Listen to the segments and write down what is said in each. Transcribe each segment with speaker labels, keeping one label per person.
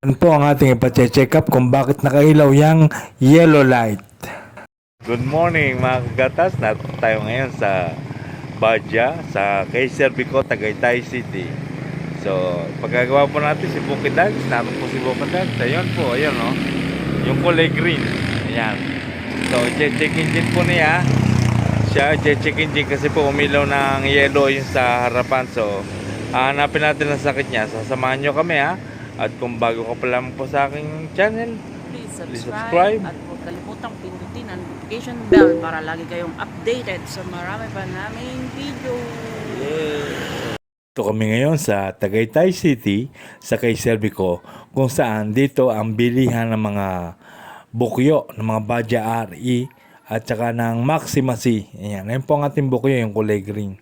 Speaker 1: Yan po ang ating ipache-check up kung bakit nakailaw yung yellow light.
Speaker 2: Good morning mga kagatas. Nato tayo ngayon sa Badya, sa Kaiser Bico, Tagaytay City. So, pagkagawa po natin si Bukidag, natin po si Bukidag. Ayun po, ayun o. Yung kulay green. Ayan. So, check engine po niya. Siya, check engine kasi po umilaw ng yellow yung sa harapan. So, hanapin natin ang sakit niya. Sasamahan nyo kami ha. At kung bago ka pa lang po sa aking channel,
Speaker 3: Please subscribe at huwag kalimutang pindutin ang notification bell para lagi kayong updated sa marami pa naming video.
Speaker 1: Ito kami ngayon sa Tagaytay City, sa Kaiser Bico, kung saan dito ang bilihan ng mga bukyo, ng mga Badya RE at saka ng Maxima C. Ayan, ayun po ang ating bukyo, yung kulay green.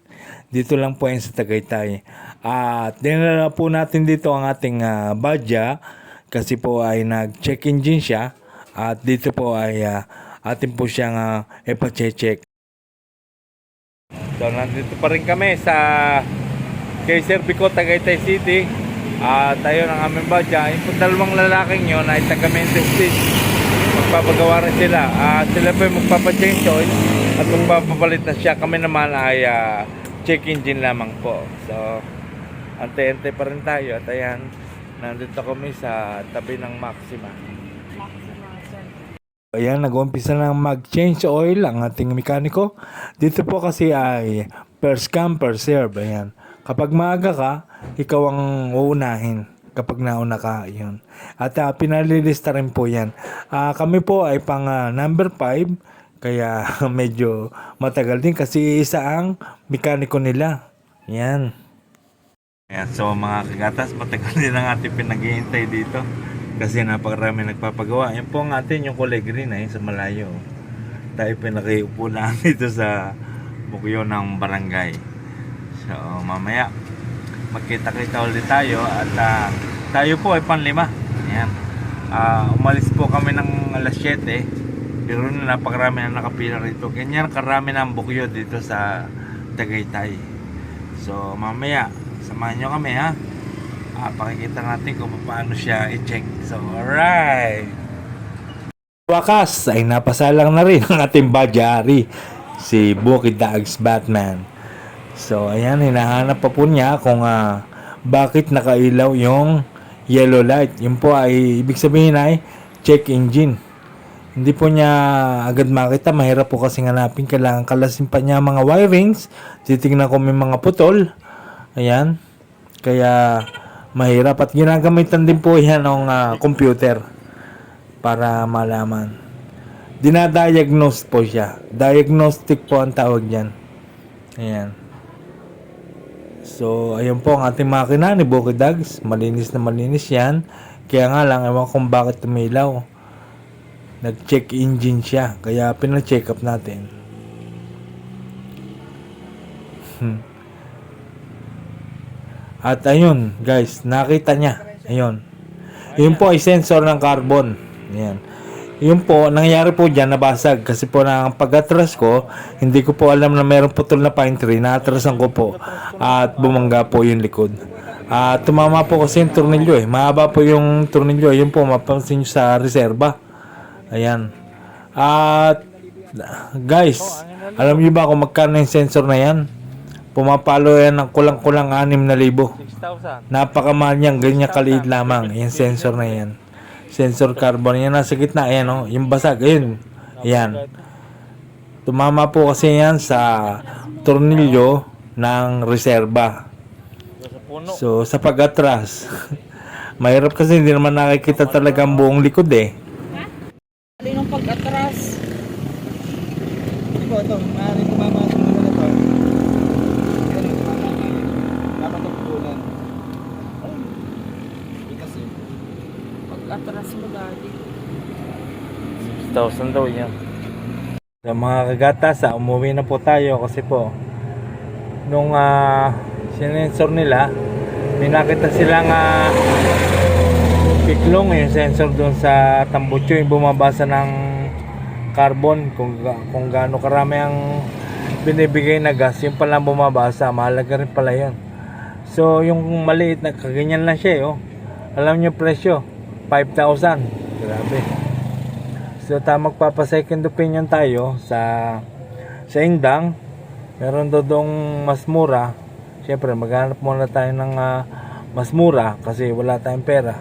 Speaker 1: Dito lang po yan sa Tagaytay. At dinala po natin dito ang ating Badya kasi po ay nag-check engine siya at dito po ay atin po siyang ipache-check.
Speaker 2: so nandito pa rin kami sa Kaiser Bico, Tagaytay City. Tayo ng aming Badya. Yung po dalawang lalaking yun ay taga Mendes State. Magpapagawa rin sila. Sila po yung magpapachange oil at magpapapalit na siya. Kami naman ay check engine lamang po. So, antay-antay pa rin tayo. At ayan, nandito kami sa tabi ng Maxima.
Speaker 1: Ayan, nag-umpisa lang mag-change oil ang ating mekaniko. Dito po kasi ay first come, first serve. Ayan. Kapag maaga ka, ikaw ang uunahin. Kapag nauna ka, yun. At pinalilista rin po yan. Kami po ay pang number 5. Kaya medyo matagal din kasi isa ang mekaniko nila. Yan.
Speaker 2: Ayan, so mga kagatas, matagal din ang ating pinag-iintay dito. Kasi napakarami nagpapagawa. Yan po ang atin, yung kulay green ay sa malayo. Tayo pinakaiupo lang dito sa bukyo ng barangay. So mamaya magkita-kita ulit tayo at tayo po ay panlima. Ayan. Umalis po kami ng alas 7. Pero napakarami na nakapila rito. Ganyan karami na ang bukyo dito sa Tagaytay. So mamaya samahan nyo kami ha. Pakikita natin kung paano siya i-check. So alright.
Speaker 1: Wakas ay napasalang na rin ang ating Badyari, si Bukidags Batman. So ayan, hinahanap pa po niya kung bakit nakailaw yung yellow light. Yun po ay ibig sabihin ay check engine. Hindi po niya agad makita, mahirap po kasi hanapin. Kailangan kalasin pa niya mga wirings. Titignan ko may mga putol. Ayan. Kaya mahirap at ginagamitan din po yan ng computer para malaman. Dinadiagnose po siya. Diagnostic po ang tawag dyan. Ayan. So, ayun po ang ating makina ni Bukidags. Malinis na malinis yan. Kaya nga lang, ewan kung bakit tumilaw. Nag-check engine siya. Kaya pina-check up natin. At ayun, guys, nakita niya. Ayun. Yun po ay sensor ng carbon. Ayan. Yun po, nangyari po dyan, nabasag. Kasi po ng pag-atras ko, hindi ko po alam na mayroong putol na pine tree. Na-atrasan ko po. At bumangga po yung likod. Tumama po kasi yung tornilyo eh. Mahaba po yung tornilyo. Yun po, mapansin nyo sa reserba. Ayan. At guys, alam niyo ba kung magkano yung sensor na yan? Pumapalo yan ng kulang-kulang 6,000. Napakamahal niyan, ganyan kaliit lamang yung sensor na yan. Sensor carbon yan nasa gitna, ayan oh, yung basag, ayun. Ayan. Tumama po kasi yan sa tornilyo ng reserba. So sa pag-atras, mahirap kasi hindi naman nakikita talaga ang buong likod eh.
Speaker 3: Alinong pag-atras?
Speaker 4: Ito, maaaring kumama sa mga ito. Dapat ang pulan. Kasi,
Speaker 3: Pag-atras mo dati.
Speaker 2: 6,000 daw yan. So mga kagatas, umuwi na po tayo kasi po nung sinensor nila, may nakita silang piklong yung sensor doon sa tambutso, yung bumabasa ng carbon kung gaano karami ang binibigay na gas, yung pala bumabasa, mahalaga rin pala yun. So yung maliit na kaganyan lang siya oh. Alam nyo presyo,
Speaker 1: 5,000. Grabe. So magpapa second opinion tayo sa Indang. Meron doong mas mura. Siyempre maghanap muna tayo ng mas mura kasi wala tayong pera.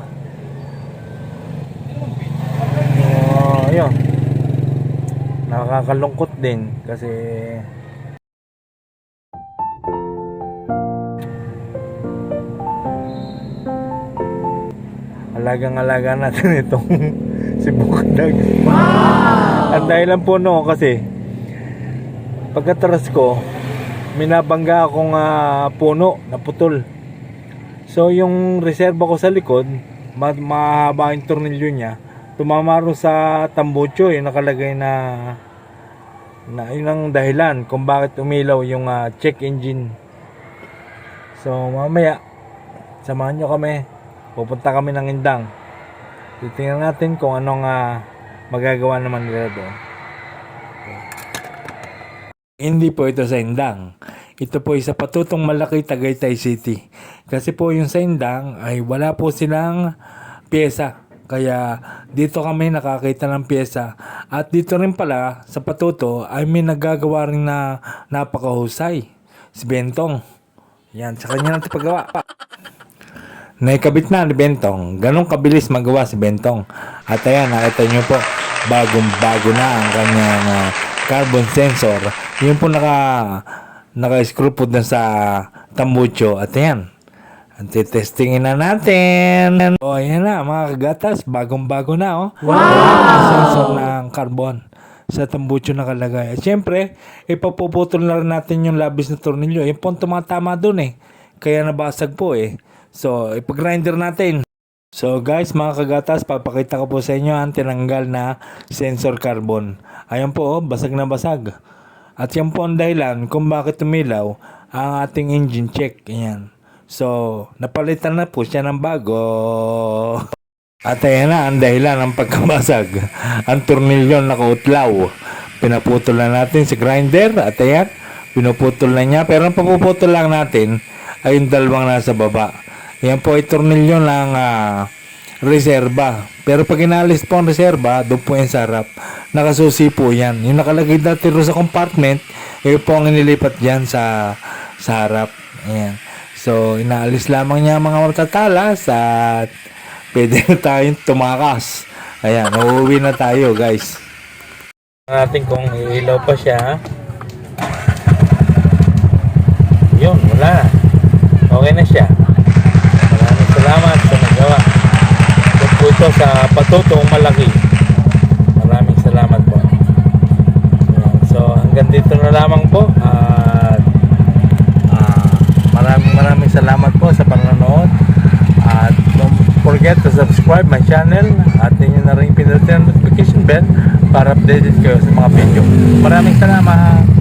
Speaker 1: So yun, nakakalungkot din kasi alagang-alaga natin itong si Bukadag. Ang dahilan po no kasi pagkatras ko minabangga akong puno na putol. So yung reserva ko sa likod, mahaba yung tornilyo niya, tumamaro sa tambucho, yung nakalagay na yun ang dahilan kung bakit umilaw yung check engine. So mamaya samahan nyo kami, pupunta kami ng Indang. Titingnan natin kung anong magagawa naman nila doon. Hindi po ito sa Indang. Ito po ay sa Patutong Malaki, Tagaytay City. Kasi po yung sa Indang ay wala po silang pyesa. Kaya dito kami nakakita ng pyesa. At dito rin pala sa Patuto ay may nagagawa rin na napakahusay. Si Bentong. Yan, sa kanya natin paggawa. Naikabit na ni Bentong. Ganong kabilis magawa si Bentong. At ayan, nakita nyo po, bagong-bago na ang kanyang carbon sensor. Yun po naka-screw po dun sa tambucho. At ayan, antitestingin na natin. O ayan na mga kagatas, bagong-bago na oh. Wow! Sensor ng carbon sa tambucho nakalagay. At syempre, ipapuputol na rin natin yung labis na tornilyo. Yung po tumatama dun eh. Kaya nabasag po eh. So, ipag-grinder natin. So guys, mga kagatas, papakita ko po sa inyo ang tinanggal na sensor carbon. Ayan po, oh, basag na basag. At yan po ang dahilan kung bakit umilaw ang ating engine check. Ayan. So, napalitan na po siya ng bago. At ayan na ang dahilan ng pagkabasag. Ang tornilyo nakautlaw. Pinaputol na natin sa grinder. At ayan, pinuputol na niya. Pero ang papuputol lang natin ay yung dalawang nasa baba. Yan po ay tornilyo ng reserba. Pero pag inalis po ang reserba, doon po yan sa harap. Nakasusi po yan. Yung nakalagay dati ro sa compartment, yun po ang inilipat dyan sa harap. Ayan. So, inaalis lamang niya mga matatalas at pwede na tayong tumakas. Ayan, uuwi na tayo guys. Natin kung iilaw pa siya. Yun, wala. Okay na siya. Salamat sa nagawa. Ito ito sa Patutong Malaki. Maraming salamat po. So hanggang dito na lamang po. At maraming salamat po sa panonood. At don't forget to subscribe my channel. At ninyo na rin pinutin ang notification bell para updated kayo sa mga video. Maraming salamat.